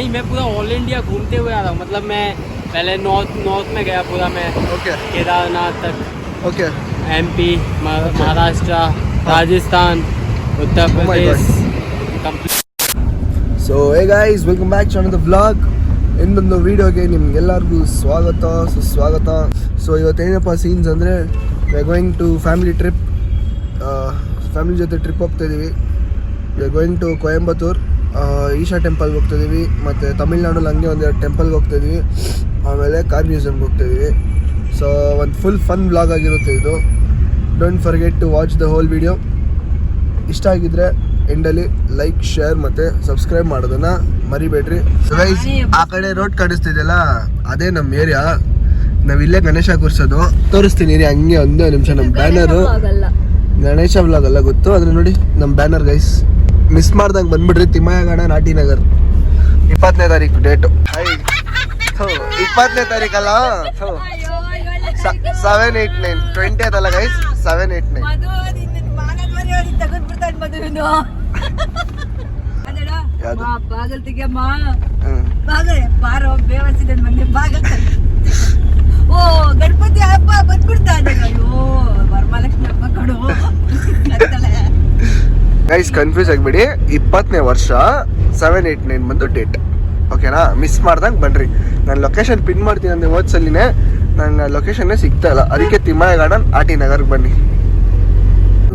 नहीं, मैं पूरा ऑल इंडिया घूमते हुए आ रहा हूँ. मतलब मैं पहले नॉर्थ में गया पूरा मैं. ओके केदारनाथ तक. Okay. MP, Maharashtra, Rajasthan, Uttar Pradesh. So hey guys, welcome back to another vlog. ಇನ್ನೊಂದು ವೀಡಿಯೋಗೆ ನಿಮ್ಗೆಲ್ಲರಿಗೂ ಸ್ವಾಗತ ಸುಸ್ವಾಗತ. ಸೊ ಇವತ್ತೇನಪ್ಪ ಸೀನ್ಸ್ ಅಂದರೆ we are going to family trip. Family ಜೊತೆ ಟ್ರಿಪ್ ಹೋಗ್ತಾಯಿದ್ದೀವಿ. We are going to Coimbatore, Isha ಟೆಂಪಲ್ಗೆ ಹೋಗ್ತಾಯಿದ್ದೀವಿ. ಮತ್ತು ತಮಿಳ್ನಾಡಲ್ಲಿ ಹಂಗೆ ಒಂದೆರಡು ಟೆಂಪಲ್ಗೆ ಹೋಗ್ತಾಯಿದ್ದೀವಿ. ಆಮೇಲೆ ಕಾರ್ ಮ್ಯೂಸಿಯಮ್ಗೆ ಹೋಗ್ತಾಯಿದ್ದೀವಿ. ಸೊ ಒಂದು ಫುಲ್ ಫನ್ ವ್ಲಾಗ್ ಆಗಿರುತ್ತೆ ಇದು. Don't forget to watch the whole video. ಇಷ್ಟ ಆಗಿದ್ರೆ ಎಂಡಲ್ಲಿ ಲೈಕ್, ಶೇರ್ ಮತ್ತು ಸಬ್ಸ್ಕ್ರೈಬ್ ಮಾಡೋದನ್ನು ಮರಿಬೇಡ್ರಿ. ಗೈಸ್, ಆ ಕಡೆ ರೋಡ್ ಕಾಣಿಸ್ತಿದೆಯಲ್ಲ, ಅದೇ ನಮ್ಮ ಏರಿಯಾ. ನಾವಿಲ್ಲೇ ಗಣೇಶ ಕೂರಿಸೋದು. ತೋರಿಸ್ತೀನಿ ರೀ ಹಂಗೆ ಒಂದೇ ನಿಮಿಷ. ನಮ್ಮ ಬ್ಯಾನರು ಗಣೇಶ ವ್ಲಾಗ್ ಅಲ್ಲ ಗೊತ್ತು, ಆದರೆ ನೋಡಿ ನಮ್ಮ ಬ್ಯಾನರ್ ಗೈಸ್. ಮಿಸ್ ಮಾಡ್ದಂಗೆ ಬಂದ್ಬಿಡ್ರಿ. ತಿಮ್ಮಯ್ಯಗೌಡ ನಾಟಿ ನಗರ್ 20ನೇ ತಾರೀಕು ಡೇಟು. 20ನೇ ತಾರೀಕಲ್ಲ, 789 20th ಅಲ್ಲ ಗೈಸ್, 789. ಬಾಗಲ್ ತೆಗಿಯಮ್ಮ, ಬಾಗಲೇ ಬಾರೋ ಬೇವಸಿದ ಮಂದಿ ಬಾಗಲ್. ಓ ಗಣಪತಿ ಹಬ್ಬ ಬಂದ್ಬಿಡ್ತಾ ಇದೆ. ಅಯ್ಯೋ ವರಮಹಾಲಕ್ಷ್ಮಿ ಹಬ್ಬ ಕೊಡು ಗೈಸ್, ಕನ್ಫ್ಯೂಸ್ ಆಗಿಬಿಡಿ. 20ನೇ ವರ್ಷ 789 ಬಂದು ಡೇಟ್. ಓಕೆನಾ? ಮಿಸ್ ಮಾಡ್ದಂಗೆ ಬನ್ನಿರಿ. ನಾನು ಲೊಕೇಶನ್ ಪಿನ್ ಮಾಡ್ತೀನಿ ಅಂದರೆ ಓದ್ಸಲಿನೇ ನನ್ನ ಲೊಕೇಶನ್ನೇ ಸಿಗ್ತಾ ಇಲ್ಲ. ಅದಕ್ಕೆ ತಿಮ್ಮಯ್ಯ ಗಾರ್ಡನ್ ಆಟಿ ನಗರ್ಗೆ ಬನ್ನಿ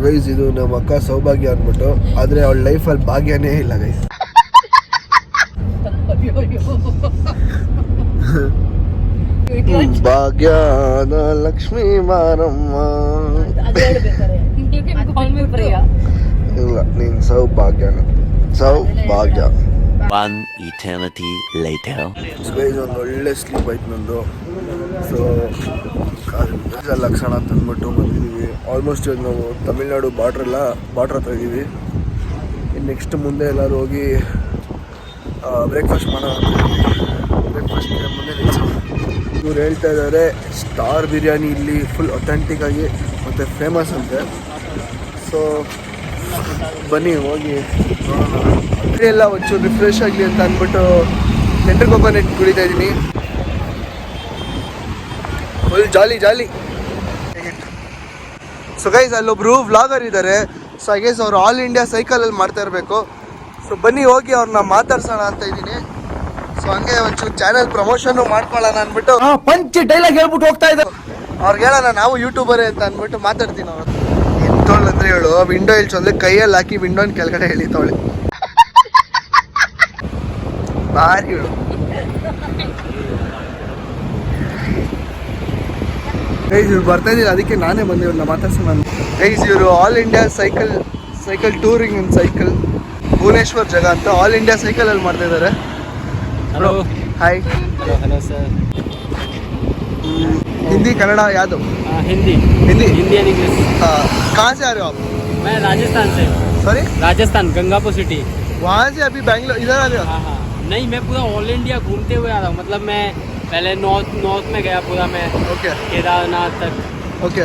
ಗೈಸ್. ಇದು ನಮ್ಮ ಅಕ್ಕ ಸೌಭಾಗ್ಯ ಅಂದ್ಬಿಟ್ಟು, ಆದರೆ ಅವಳ ಲೈಫಲ್ಲಿ ಭಾಗ್ಯನೇ ಇಲ್ಲ ಗೈಸ್. ಭಾಗ್ಯದ ಲಕ್ಷ್ಮೀ ಮಾರಮ್ಮ. ಇಲ್ಲ, ನೀನ್ ಸೌಭಾಗ್ಯನ. ಸೌಭಾಗ್ಯ. One eternity later. ಗೈಸ್, ಒಂದು ಒಳ್ಳೆ ಸ್ಲೀಪ್ ಆಯ್ತು ನಂದು. ಸೊ ಲಕ್ಷಣ ಅಂತ ಅಂದ್ಬಿಟ್ಟು ಬಂದಿದ್ದೀವಿ. ಆಲ್ಮೋಸ್ಟ್ ಇವಾಗ ನಾವು ತಮಿಳ್ನಾಡು ಬಾರ್ಡ್ರ್ ಹತ್ರ ಇದ್ದೀವಿ. ಇನ್ನು ನೆಕ್ಸ್ಟ್ ಮುಂದೆ ಎಲ್ಲರೂ ಹೋಗಿ ಬ್ರೇಕ್ಫಾಸ್ಟ್ ಮಾಡೋಣ ಅಂತ ಇದ್ದೀವಿ. ಬ್ರೇಕ್ಫಾಸ್ಟ್ ಮುಂದೆ ಇವ್ರು ಹೇಳ್ತಾ ಇದ್ದಾರೆ ಸ್ಟಾರ್ ಬಿರಿಯಾನಿ ಇಲ್ಲಿ ಫುಲ್ ಅಥೆಂಟಿಕ್ ಆಗಿ ಮತ್ತು ಫೇಮಸ್ ಅಂತೆ. ಸೊ ಬನ್ನಿ ಹೋಗಿ ನೋಡೋಣ. ಎಲ್ಲ ಒಂಚೂರು ರಿಫ್ರೆಶ್ ಆಗಲಿ ಅಂತ ಅಂದ್ಬಿಟ್ಟು ನೆಂಟರ್ ಕೋಕೋನಟ್ ಕುಡಿತಾ ಇದ್ದೀನಿ. Full jolly. ಸೊ ಗೈಸ್, ಅಲ್ಲೊಬ್ರು ವ್ಲಾಗರ್ ಇದ್ದಾರೆ. ಸೊ ಐ ಗೆಸ್ ಅವ್ರು ಆಲ್ ಇಂಡಿಯಾ ಸೈಕಲಲ್ಲಿ ಮಾಡ್ತಾ ಇರಬೇಕು. ಸೊ ಬನ್ನಿ ಹೋಗಿ ಅವ್ರನ್ನ ಮಾತಾಡ್ಸೋಣ ಅಂತ ಇದ್ದೀನಿ. ಸೊ ಹಂಗೆ ಒಂಚೂರು ಚಾನಲ್ ಪ್ರಮೋಷನ್ ಮಾಡ್ಕೊಳ್ಳೋಣ ಅಂದ್ಬಿಟ್ಟು ಪಂಚ್ ಡೈಲಾಗ್ ಹೇಳ್ಬಿಟ್ಟು ಹೋಗ್ತಾ ಇದ್ದಾರೆ. ಅವ್ರಿಗೆ ಹೇಳೋಣ ನಾವು ಯೂಟ್ಯೂಬರೇ ಅಂತ ಅಂದ್ಬಿಟ್ಟು ಮಾತಾಡ್ತೀನಿ. ಅವ್ರು ಎಂತೋಳು ಅಂದರೆ ಹೇಳು, ವಿಂಡೋ ಇಳ್ಸೋದ್ರೆ ಕೈಯಲ್ಲಿ ಹಾಕಿ ವಿಂಡೋನ ಕೆಳಗಡೆ ಎಳಿತಾವಳೆ. ಭಾರಿ ಹೇಳು. ಗೈಸ್, ಇವ್ರು ಬರ್ತಾ ಇದ್ದೀನಿ, ಅದಕ್ಕೆ ನಾನೇ ಬಂದೆ ಇವ್ರನ್ನ ಮಾತಾಡ್ಸೋಣ. ಗೈಸ್, ಇವರು all India cycle touring in cycle Bhubaneswar ಜಾಗ ಅಂತ ಆಲ್ ಇಂಡಿಯಾ ಸೈಕಲಲ್ಲಿ ಮಾಡ್ತಾ ಇದ್ದಾರೆ. Hello, hi. Hello sir. Hindi Kannada याद हो? Hindi and English. कहाँ से आ रहे हो आप? मैं राजस्थान से. सॉरी? राजस्थान, गंगापुर सिटी. वहाँ से अभी बैंगलोर इधर आ रहे हो? हाँ. नहीं, मैं पूरा ऑल इंडिया घूमते हुए आ रहा हूँ. मतलब मैं पहले नॉर्थ में गया पूरा मैं. ओके केदारनाथ तक. ओके.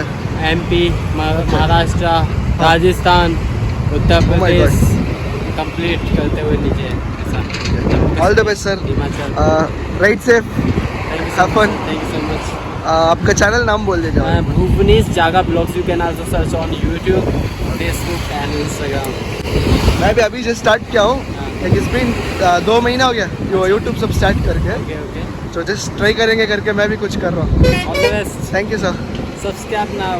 MP, महाराष्ट्र, राजस्थान, उत्तर प्रदेश कंप्लीट करते हुए नीचे. All the best sir. Himachal. Right safe. Thank you so much. आपका चैनल नाम बोल दीजिए. भुवनेश जागा blogs. You can also search on YouTube, Facebook and Instagram. मैं भी अभी जस्ट स्टार्ट किया हूँ. इट्स बीन 2 महीना हो गया यूट्यूब सब स्टार्ट करके. ओके. तो जस्ट ट्राई करेंगे करके मैं भी कुछ कर रहा हूँ. All the best. Thank you sir. Subscribe now.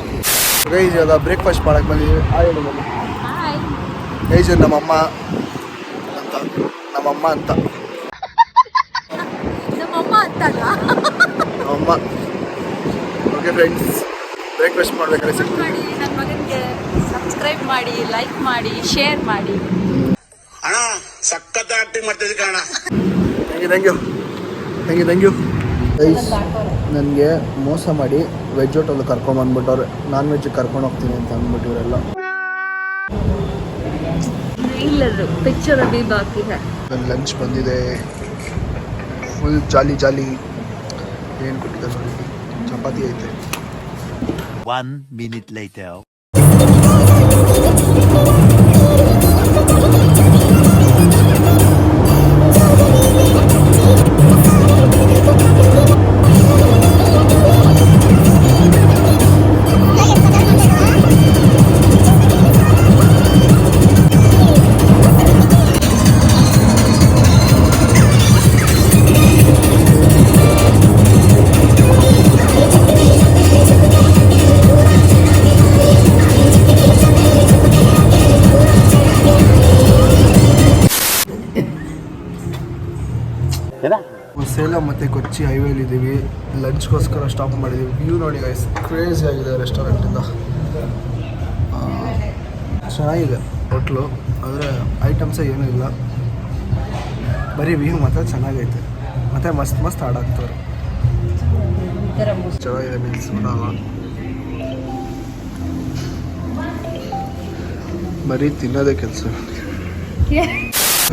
Guys, ಇವಾಗ ಬ್ರೇಕ್ಫಾಸ್ಟ್ ಮಾಡಕ್ಕೆ ಬಂದಿದ್ದೀವಿ. ಹಾಯ್. ಗೈಸ್, ನಮ್ಮಮ್ಮ ಅಂತ ನಮ್ಮಮ್ಮ ಅಂತಲ್ಲ. ಅಮ್ಮ. ಓಕೆ ಫ್ರೆಂಡ್ಸ್, ಬ್ರೇಕ್ಫಾಸ್ಟ್ ಮಾಡ್ಬೇಕಾದ್ರೆ ಸಿಗ್ತೀವಿ. ಮಾಡಿ ನನ್ನ ಮಗನಿಗೆ ಸಬ್ಸ್ಕ್ರೈಬ್ ಮಾಡಿ, ಲೈಕ್ ಮಾಡಿ, ಶೇರ್ ಮಾಡಿ. ಅಣ್ಣ ಸಖತ್ ಆಕ್ಟಿಂಗ್ ಮಾಡ್ತಿದ್ದೆ ಕಣ. Thank you. ಗೈಸ್, ನನಗೆ ಮೋಸ ಮಾಡಿ ವೆಜ್ ಹೋಟೆಲ್ ಕರ್ಕೊಂಬಂದ್ಬಿಟ್ಟವ್ರೆ. ನಾನ್ ವೆಜ್ ಕರ್ಕೊಂಡು ಹೋಗ್ತೀನಿ ಅಂತ ಅಂದ್ಬಿಟ್ಟು ಇವರೆಲ್ಲ. ಇಲ್ಲರು ಪಿಕ್ಚರ್ ಅಭಿ ಬಾಕಿ ಹೈ. ನನ್ನ ಲಂಚ್ ಬಂದಿದೆ. Full jolly. ಏನು ಕೊಟ್ಟಿದ್ದಾರೆ ನೋಡಿ, ಚಪಾತಿ ಐತೆ. 1 minute later. ಸೇಲಂ ಮತ್ತು ಕೊಚ್ಚಿ ಹೈವೇಲಿದ್ದೀವಿ. ಲಂಚ್ಗೋಸ್ಕರ ಸ್ಟಾಪ್ ಮಾಡಿದ್ದೀವಿ. ವ್ಯೂ ನೋಡಿ ಗೈಸ್, ಕ್ರೇಜಿ ಆಗಿದೆ ರೆಸ್ಟೋರೆಂಟಿಂದ. ಚೆನ್ನಾಗಿದೆ ಹೋಟ್ಲು, ಆದರೆ ಐಟಮ್ಸೇ ಏನೂ ಇಲ್ಲ, ಬರೀ ವ್ಯೂ ಮಾತ್ರ ಚೆನ್ನಾಗೈತೆ. ಮತ್ತು ಮಸ್ತ್ ಹಾಡಾಕ್ತವ್ರೆ. ಚೆನ್ನಾಗಿದೆ ಮೀನ್ಸ್ ಬರೀ ತಿನ್ನೋದೇ ಕೆಲಸ.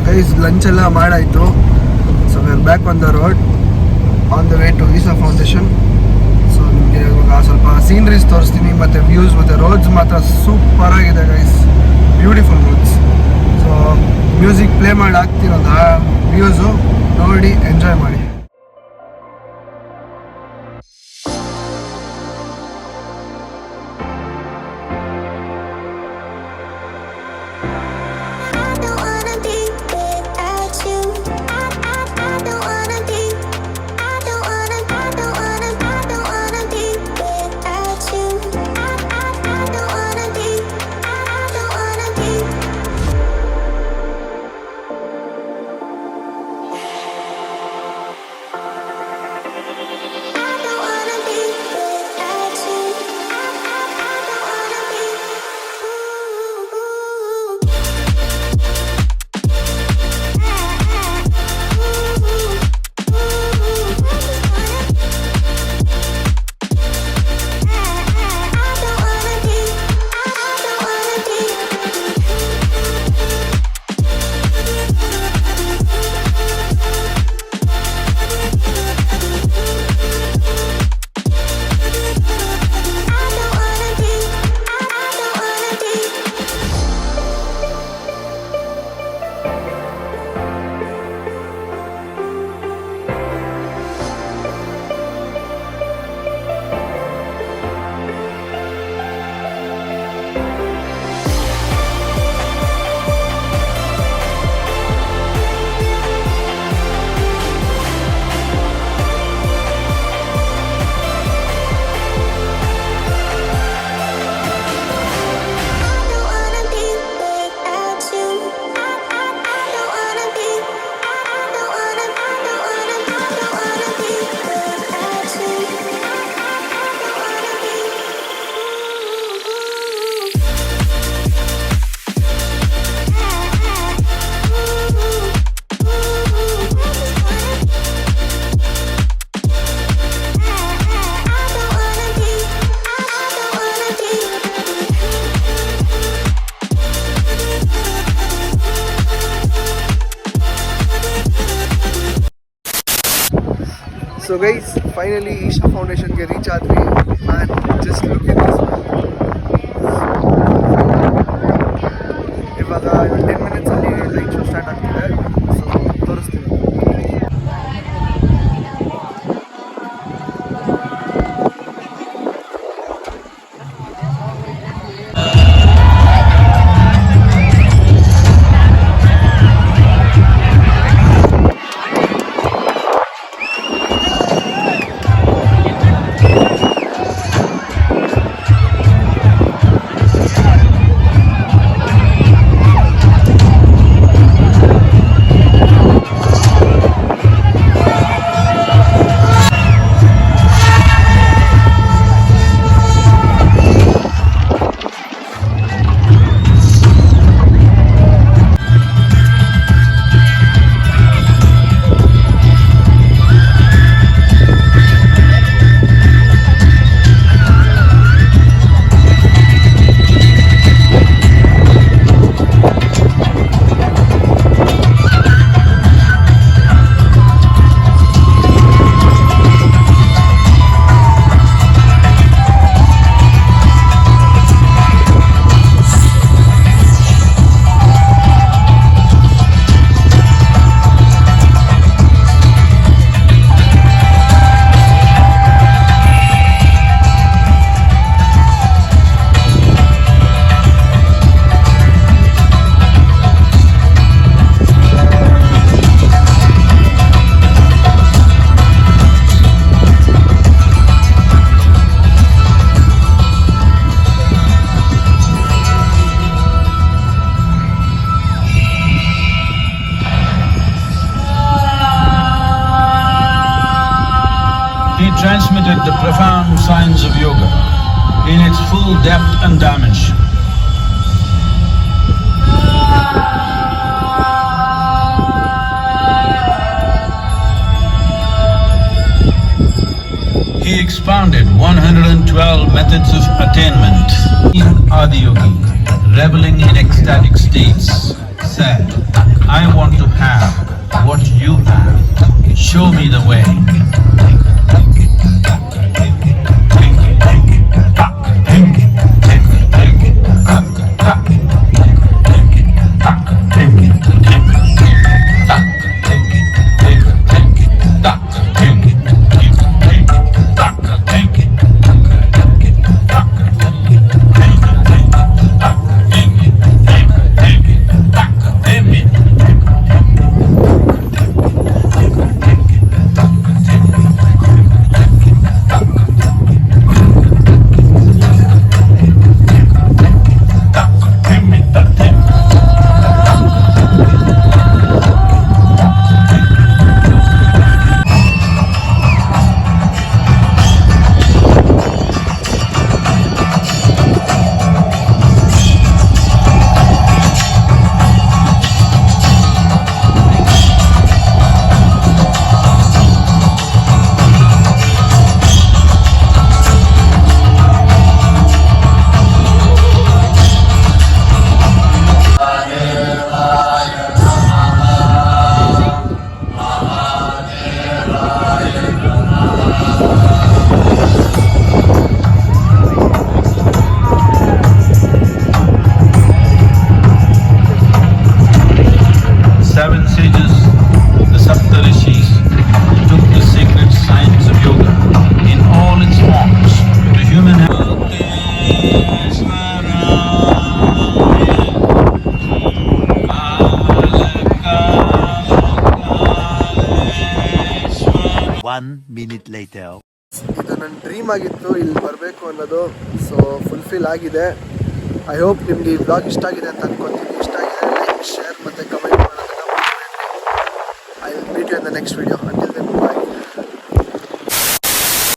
ಗೈಸ್ ಲಂಚ್ ಎಲ್ಲ ಮಾಡಾಯಿತು. So we are back on the road on the way to Isha Foundation. So ನಿಮಗೆ ಇವಾಗ ಸ್ವಲ್ಪ ಸೀನರೀಸ್ ತೋರಿಸ್ತೀನಿ ಮತ್ತು ವ್ಯೂಸ್ ಮತ್ತು ರೋಡ್ಸ್ ಮಾತ್ರ ಸೂಪರ್ ಆಗಿದೆ guys, beautiful roads. So music play ಮಾಡಿ ಹಾಕ್ತಿರೋದು ಆ ವ್ಯೂಸು ನೋಡಿ ಎಂಜಾಯ್ ಮಾಡಿ. ಸೊ ಗೈಸ್ ಫೈನಲಿ ಈಶಾ ಫೌಂಡೇಶನ್ಗೆ ರೀಚ್ ಆದ್ವಿ. Man just look at this. ಇವಾಗ 10 ಮಿನಿಟ್ಸಲ್ಲಿ ಲೈಟ್ ಶೋ ಸ್ಟಾರ್ಟ್ ಆಗ್ತಿದೆ. ಸೊ ತೋರಿಸ್ತೀನಿ. transmitted the profound science of yoga in its full depth and dimension. He expounded 112 methods of attainment. Adiyogi, reveling in ecstatic states, said, I want to have what you have. Show me the way. Seven sages, the Saptarishis, took the sacred science of yoga in all its forms to human One minute later. ಇದು ನನ್ನ dream ಆಗಿತ್ತು ಇಲ್ಲಿ ಬರಬೇಕು ಅನ್ನೋದು. So fulfil ಆಗಿದೆ. I hope ನಿಮಗೆ ಈ vlog ಇಷ್ಟ ಆಗಿದೆ ಅಂತ ಅನ್ಕೊತೀನಿ. ಇಷ್ಟ ಆಗಿದೆ ಲೈಕ್, ಶೇರ್ ಮತ್ತು ಕಮೆಂಟ್ ಮಾಡೋದನ್ನ ಮರಿಬೇಡಿ. I will meet you in the next video.